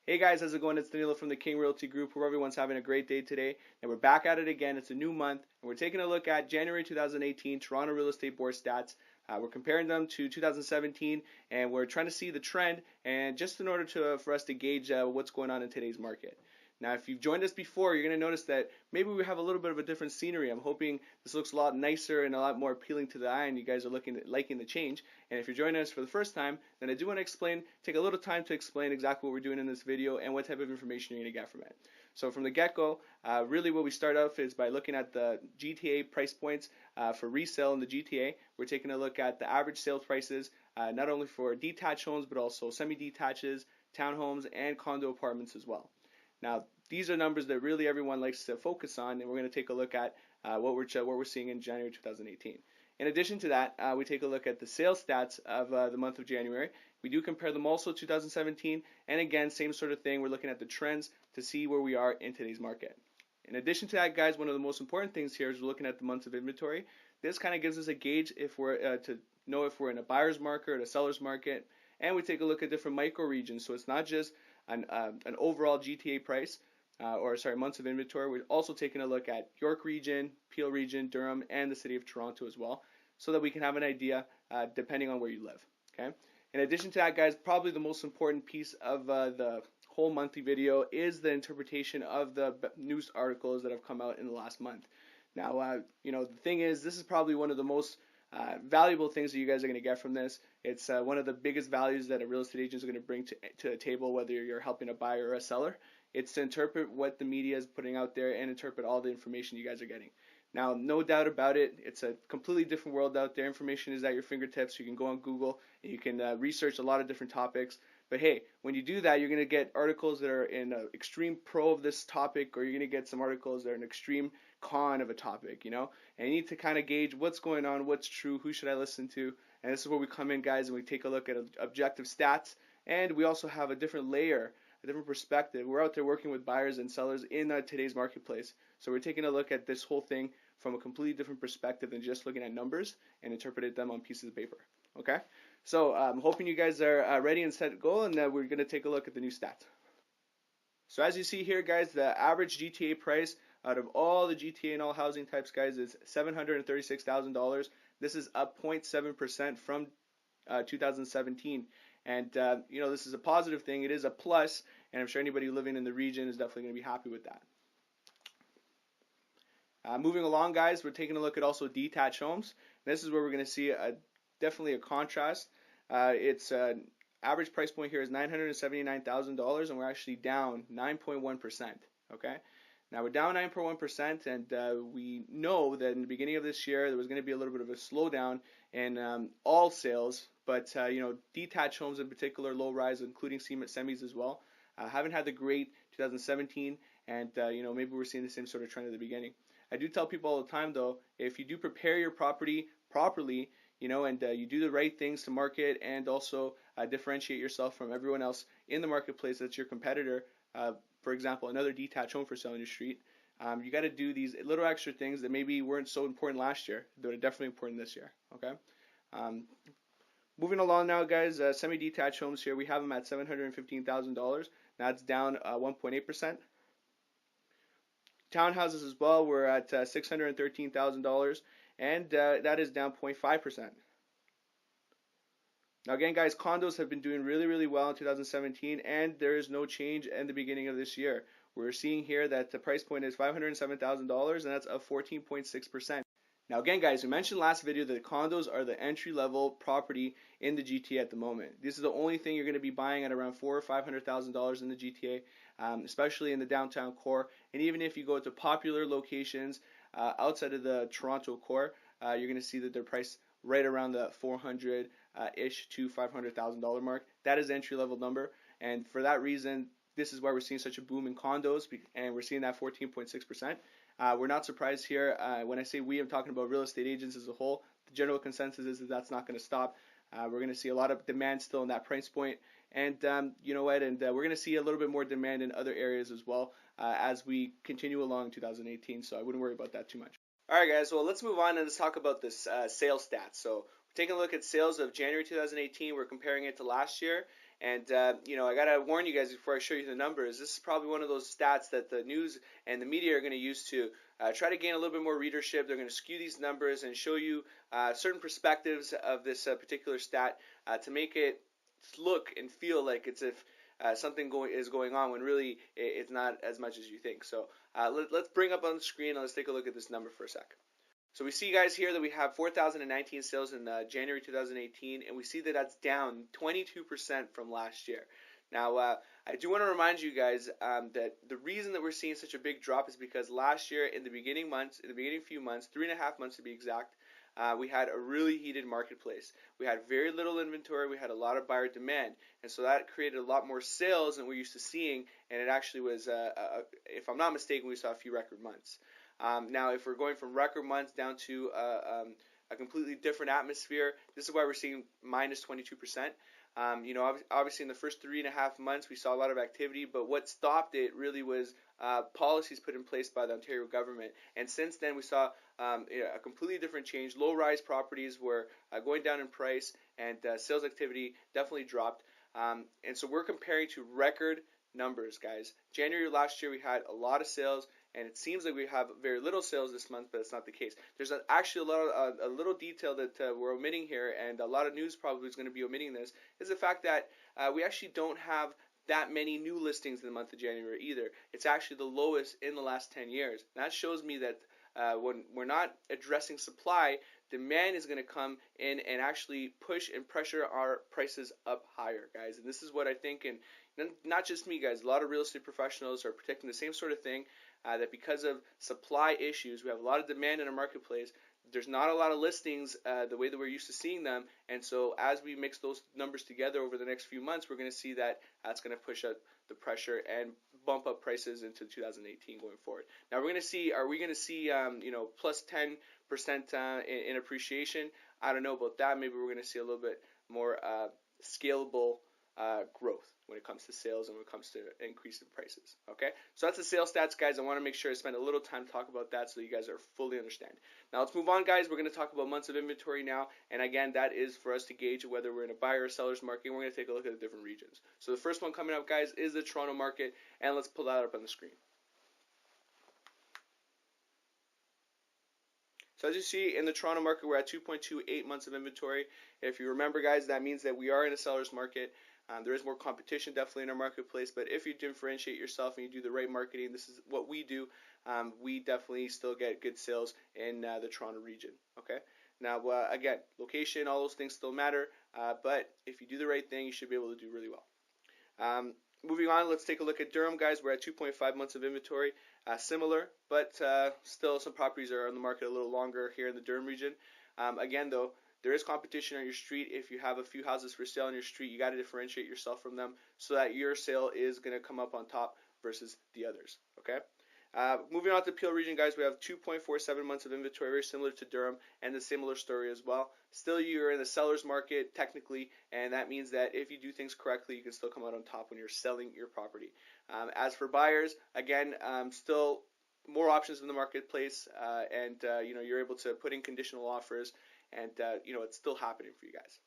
Hey guys, how's it going? It's Danilo from the King Realty Group. Hope everyone's having a great day today. And we're back at it again. It's a new month, and we're taking a look at January 2018 Toronto Real Estate Board stats. We're comparing them to 2017, and we're trying to see the trend, and just in order for us to gauge what's going on in today's market. Now, if you've joined us before, you're going to notice that maybe we have a little bit of a different scenery. I'm hoping this looks a lot nicer and a lot more appealing to the eye, and you guys are liking the change. And if you're joining us for the first time, then I do want to take a little time to explain exactly what we're doing in this video and what type of information you're going to get from it. So from the get-go, really what we start off is by looking at the GTA price points for resale in the GTA. We're taking a look at the average sales prices, not only for detached homes, but also semi-detaches, townhomes, and condo apartments as well. Now, these are numbers that really everyone likes to focus on, and we're going to take a look at what we're seeing in January 2018. In addition to that, we take a look at the sales stats of the month of January. We do compare them also to 2017, and again, same sort of thing. We're looking at the trends to see where we are in today's market. In addition to that, guys, one of the most important things here is we're looking at the months of inventory. This kind of gives us a gauge if we're to know if we're in a buyer's market or a seller's market, and we take a look at different micro regions. So it's not just an overall GTA price, months of inventory. We're also taking a look at York region, Peel region, Durham, and the city of Toronto as well, so that we can have an idea depending on where you live. Okay. In addition to that, guys, probably the most important piece of the whole monthly video is the interpretation of the news articles that have come out in the last month. Now, the thing is, this is probably one of the most valuable things that you guys are going to get from this. It's one of the biggest values that a real estate agent is going to bring to the table, whether you're helping a buyer or a seller. It's to interpret what the media is putting out there and interpret all the information you guys are getting. Now, no doubt about it, it's a completely different world out there. Information is at your fingertips. You can go on Google and you can research a lot of different topics. But hey, when you do that, you're going to get articles that are in extreme pro of this topic, or you're going to get some articles that are an extreme con of a topic, and you need to kind of gauge what's going on, what's true, who should I listen to. And this is where we come in, guys, and we take a look at objective stats, and we also have a different layer, a different perspective. We're out there working with buyers and sellers in today's marketplace, so we're taking a look at this whole thing from a completely different perspective than just looking at numbers and interpreting them on pieces of paper. Okay, so I'm hoping you guys are ready and set to go, and we're going to take a look at the new stats. So as you see here, guys, the average GTA price out of all the GTA and all housing types, guys, is $736,000. This is up 0.7% from 2017. And, this is a positive thing. It is a plus, and I'm sure anybody living in the region is definitely going to be happy with that. Moving along, guys, we're taking a look at also detached homes. This is where we're going to see definitely a contrast. Its average price point here is $979,000, and we're actually down 9.1%. Okay, now we're down 9.1%, and we know that in the beginning of this year there was going to be a little bit of a slowdown in all sales, but detached homes in particular, low rise, including semis as well, haven't had the great 2017, and maybe we're seeing the same sort of trend at the beginning. I do tell people all the time, though, if you do prepare your property properly, and you do the right things to market and also differentiate yourself from everyone else in the marketplace that's your competitor, for example, another detached home for sale on your street, you got to do these little extra things that maybe weren't so important last year, but are definitely important this year. Okay. Moving along now, guys, semi-detached homes here, we have them at $715,000. That's down 1.8%. Townhouses as well, we're at $613,000, and that is down 0.5%. Now again, guys, condos have been doing really, really well in 2017, and there is no change in the beginning of this year. We're seeing here that the price point is $507,000, and that's up 14.6%. Now again, guys, we mentioned last video that condos are the entry-level property in the GTA at the moment. This is the only thing you're going to be buying at around $400,000 or $500,000 in the GTA, especially in the downtown core. And even if you go to popular locations outside of the Toronto core, you're going to see that they're priced right around the $400,000-ish to $500,000 mark. That is the entry-level number, and for that reason, this is why we're seeing such a boom in condos, and we're seeing that 14.6%. We're not surprised here. When I say we, I'm talking about real estate agents as a whole. The general consensus is that that's not going to stop. We're going to see a lot of demand still in that price point. And you know what? And we're going to see a little bit more demand in other areas as well as we continue along in 2018. So I wouldn't worry about that too much. All right, guys. Well, let's move on and let's talk about this sales stats. So we're taking a look at sales of January 2018. We're comparing it to last year. And I gotta warn you guys before I show you the numbers. This is probably one of those stats that the news and the media are going to use to try to gain a little bit more readership. They're going to skew these numbers and show you certain perspectives of this particular stat to make it look and feel like it's if something is going on when really it's not as much as you think. So let's bring up on the screen and let's take a look at this number for a sec. So we see, guys, here that we have 4,019 sales in January 2018, and we see that that's down 22% from last year. Now, I do want to remind you guys that the reason that we're seeing such a big drop is because last year, in the beginning few months, 3.5 months to be exact, we had a really heated marketplace. We had very little inventory. We had a lot of buyer demand, and so that created a lot more sales than we're used to seeing. And it actually was, if I'm not mistaken, we saw a few record months. Now, if we're going from record months down to a completely different atmosphere, this is why we're seeing minus 22%. Obviously in the first 3.5 months we saw a lot of activity, but what stopped it really was policies put in place by the Ontario government. And since then we saw a completely different change. Low-rise properties were going down in price, and sales activity definitely dropped. And so we're comparing to record numbers, guys. January last year we had a lot of sales, and it seems like we have very little sales this month, but it's not the case. There's actually a little detail that we're omitting here, and a lot of news probably is going to be omitting this, is the fact that we actually don't have that many new listings in the month of January either. It's actually the lowest in the last 10 years. And that shows me that when we're not addressing supply, demand is going to come in and actually push and pressure our prices up higher, guys. And this is what I think, and not just me, guys. A lot of real estate professionals are predicting the same sort of thing, that because of supply issues, we have a lot of demand in our marketplace. There's not a lot of listings the way that we're used to seeing them, and so as we mix those numbers together over the next few months, we're going to see that that's going to push up the pressure and bump up prices into 2018 going forward. Now we're going to see, are we going to see plus 10% in appreciation? I don't know about that. Maybe we're going to see a little bit more scalable growth when it comes to sales and when it comes to increase in prices. Okay, so that's the sales stats, guys. I want to make sure I spend a little time to talk about that so you guys are fully understand. Now let's move on, guys. We're going to talk about months of inventory now, and again, that is for us to gauge whether we're in a buyer or seller's market. We're going to take a look at the different regions. So the first one coming up, guys, is the Toronto market, and let's pull that up on the screen. So as you see, in the Toronto market, we're at 2.28 months of inventory. If you remember, guys, that means that we are in a seller's market. There is more competition definitely in our marketplace, but if you differentiate yourself and you do the right marketing, this is what we do, we definitely still get good sales in the Toronto region. Okay. Now, again, location, all those things still matter, but if you do the right thing, you should be able to do really well. Moving on, let's take a look at Durham, guys. We're at 2.5 months of inventory. Similar, but still some properties are on the market a little longer here in the Durham region. Again, though, there is competition on your street. If you have a few houses for sale on your street, you got to differentiate yourself from them so that your sale is going to come up on top versus the others. Okay. Moving on to the Peel region, guys, we have 2.47 months of inventory, very similar to Durham, and a similar story as well. Still, you're in the seller's market technically, and that means that if you do things correctly, you can still come out on top when you're selling your property. As for buyers, again, still more options in the marketplace, and you're able to put in conditional offers, and it's still happening for you guys.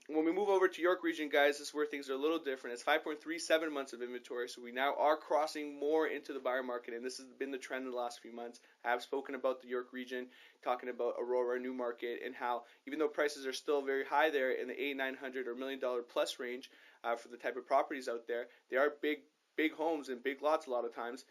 When we move over to York region, guys, this is where things are a little different. It's 5.37 months of inventory, so we now are crossing more into the buyer market, and this has been the trend in the last few months. I have spoken about the York region, talking about Aurora, Newmarket, and how even though prices are still very high there in the $800,000 or $1 million plus range for the type of properties out there, they are big homes and big lots a lot of times.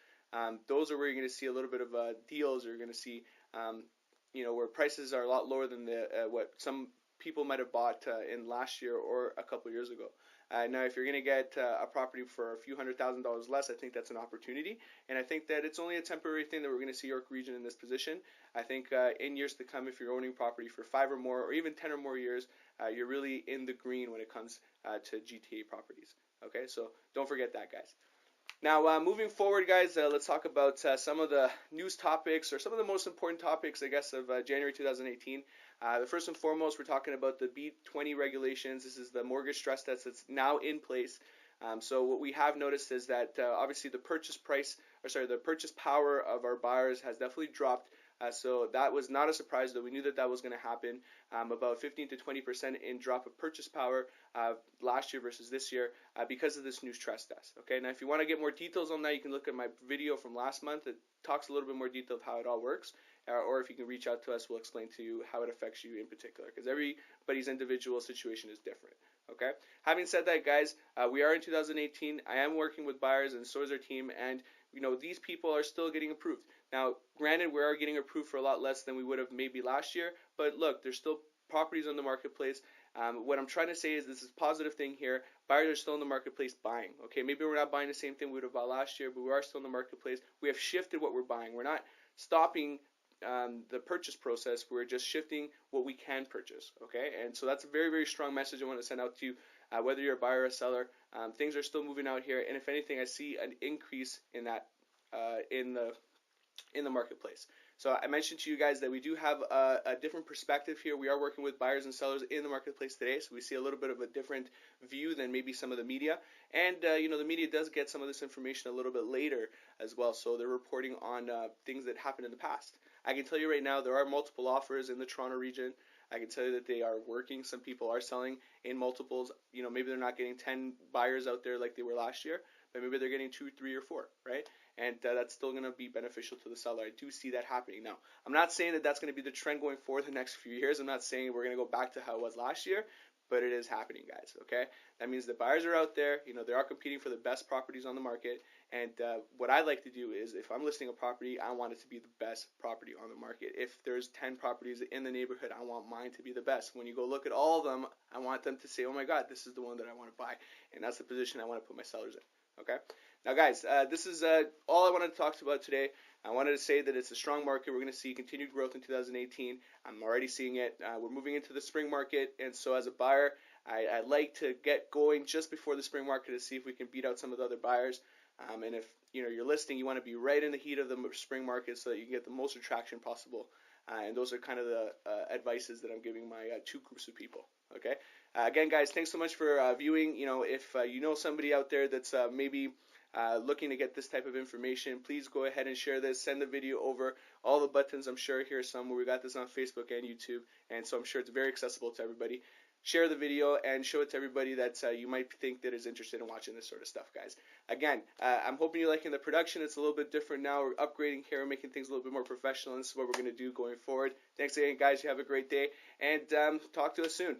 Those are where you're going to see a little bit of deals, or you're going to see where prices are a lot lower than what some people might have bought in last year or a couple years ago. Now, if you're going to get a property for a few $100,000 less, I think that's an opportunity, and I think that it's only a temporary thing that we're going to see York region in this position. I think in years to come, if you're owning property for 5 or more, or even 10 or more years, you're really in the green when it comes to GTA properties. Okay, so don't forget that, guys. Now, moving forward, guys, let's talk about some of the news topics, or some of the most important topics, I guess, of January 2018. The first and foremost, we're talking about the B20 regulations. This is the mortgage stress test that's now in place. So what we have noticed is that obviously the purchase power of our buyers has definitely dropped So that was not a surprise, though. We knew that that was going to happen. About 15 to 20% in drop of purchase power last year versus this year because of this new stress test. Okay, now if you want to get more details on that, you can look at my video from last month. It talks a little bit more detail of how it all works. Or if you can reach out to us, we'll explain to you how it affects you in particular, because everybody's individual situation is different. Okay. Having said that, guys, we are in 2018. I am working with buyers, and so is our team, and these people are still getting approved. Now, granted, we are getting approved for a lot less than we would have maybe last year, but look, there's still properties on the marketplace. What I'm trying to say is this is a positive thing here. Buyers are still in the marketplace buying. Okay, maybe we're not buying the same thing we would have bought last year, but we are still in the marketplace. We have shifted what we're buying. We're not stopping the purchase process. We're just shifting what we can purchase. Okay, and so that's a very, very strong message I want to send out to you. Whether you're a buyer or a seller, things are still moving out here, and if anything, I see an increase in that in the marketplace. So I mentioned to you guys that we do have a different perspective here. We are working with buyers and sellers in the marketplace today, so we see a little bit of a different view than maybe some of the media. And the media does get some of this information a little bit later as well, so they're reporting on things that happened in the past. I can tell you right now there are multiple offers in the Toronto region. I can tell you that they are working. Some people are selling in multiples. Maybe they're not getting 10 buyers out there like they were last year, but maybe they're getting 2, 3, or 4, right? And that's still going to be beneficial to the seller. I do see that happening. Now, I'm not saying that that's going to be the trend going forward the next few years. I'm not saying we're going to go back to how it was last year, but it is happening, guys, okay? That means the buyers are out there. They are competing for the best properties on the market. And what I like to do is if I'm listing a property, I want it to be the best property on the market. If there's 10 properties in the neighborhood, I want mine to be the best. When you go look at all of them, I want them to say, oh my God, this is the one that I want to buy. And that's the position I want to put my sellers in, okay? Now, guys, this is all I wanted to talk about today. I wanted to say that it's a strong market. We're going to see continued growth in 2018. I'm already seeing it. We're moving into the spring market, and so as a buyer, I like to get going just before the spring market to see if we can beat out some of the other buyers. And if you're listing, you want to be right in the heat of the spring market so that you can get the most attraction possible. And those are kind of the advices that I'm giving my two groups of people. Okay. Again, guys, thanks so much for viewing. If you know somebody out there that's maybe looking to get this type of information, please go ahead and share this. Send the video over. All the buttons, I'm sure, here are somewhere. We got this on Facebook and YouTube, and so I'm sure it's very accessible to everybody. Share the video and show it to everybody that you might think that is interested in watching this sort of stuff, guys. Again, I'm hoping you're liking the production. It's a little bit different now. We're upgrading here. We're making things a little bit more professional, and this is what we're going to do going forward. Thanks again, guys. You have a great day, and talk to us soon.